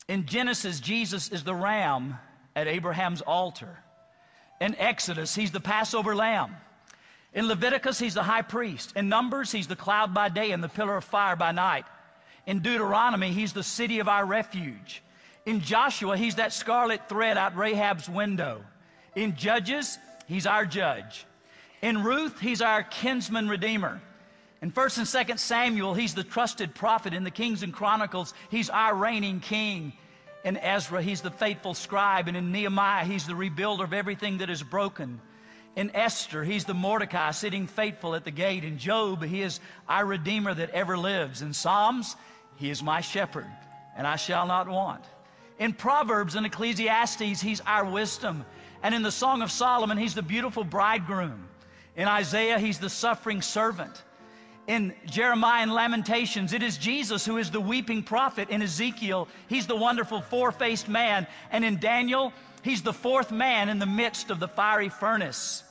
In Genesis, Jesus is the ram at Abraham's altar. In Exodus, he's the Passover lamb. In Leviticus, he's the high priest. In Numbers, he's the cloud by day and the pillar of fire by night. In Deuteronomy, he's the city of our refuge. In Joshua, he's that scarlet thread out Rahab's window. In Judges, he's our judge. In Ruth, he's our kinsman redeemer. In 1 and 2 Samuel, he's the trusted prophet. In the Kings and Chronicles, he's our reigning king. In Ezra, he's the faithful scribe. And in Nehemiah, he's the rebuilder of everything that is broken. In Esther, he's the Mordecai sitting faithful at the gate. In Job, he is our Redeemer that ever lives. In Psalms, he is my shepherd, and I shall not want. In Proverbs and Ecclesiastes, he's our wisdom. And in the Song of Solomon, he's the beautiful bridegroom. In Isaiah, he's the suffering servant. In Jeremiah and Lamentations, it is Jesus who is the weeping prophet. In Ezekiel, he's the wonderful four-faced man. And in Daniel, he's the fourth man in the midst of the fiery furnace.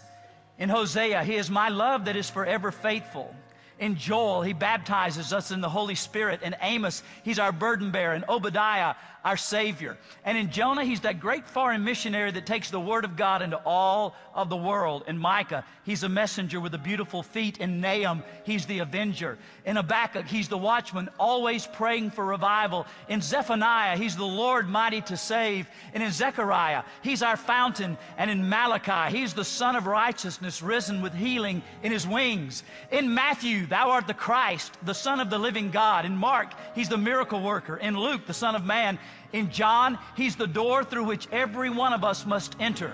In Hosea, he is my love that is forever faithful. In Joel, he baptizes us in the Holy Spirit. In Amos, he's our burden bearer. In Obadiah, our Savior. And in Jonah, he's that great foreign missionary that takes the Word of God into all of the world. In Micah, he's a messenger with the beautiful feet. In Nahum, he's the avenger. In Habakkuk, he's the watchman, always praying for revival. In Zephaniah, he's the Lord mighty to save. And in Zechariah, he's our fountain. And in Malachi, he's the Son of righteousness, risen with healing in his wings. In Matthew, thou art the Christ, the Son of the living God. In Mark, he's the miracle worker. In Luke, the Son of Man. In John, he's the door through which every one of us must enter.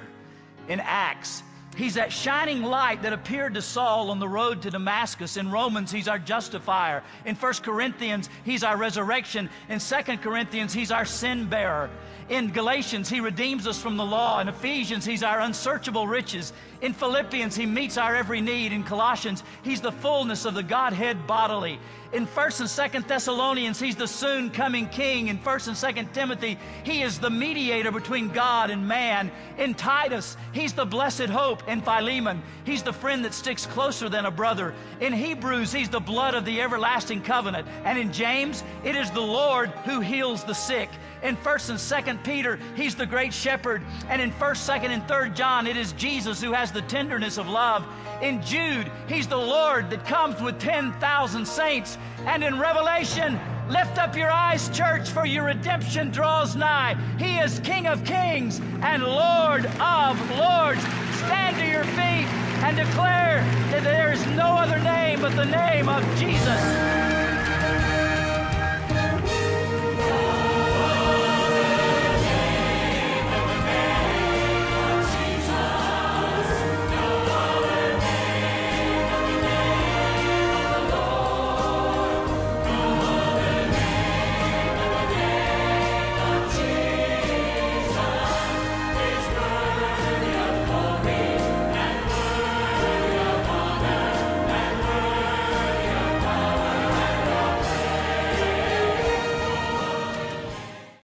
In Acts, he's that shining light that appeared to Saul on the road to Damascus. In Romans, he's our justifier. In 1 Corinthians, he's our resurrection. In 2 Corinthians, he's our sin bearer. In Galatians, he redeems us from the law. In Ephesians, he's our unsearchable riches. In Philippians, he meets our every need. In Colossians, he's the fullness of the Godhead bodily. In 1 and 2 Thessalonians, he's the soon coming king. In 1 and 2 Timothy, he is the mediator between God and man. In Titus, he's the blessed hope. In Philemon, he's the friend that sticks closer than a brother. In Hebrews, he's the blood of the everlasting covenant. And in James, it is the Lord who heals the sick. In 1 and 2 Peter, he's the great shepherd. And in 1, 2, and 3 John, it is Jesus who has the tenderness of love. In Jude, he's the Lord that comes with 10,000 saints. And in Revelation, lift up your eyes, church, for your redemption draws nigh. He is King of kings and Lord of lords. Stand to your feet and declare that there is no other name but the name of Jesus.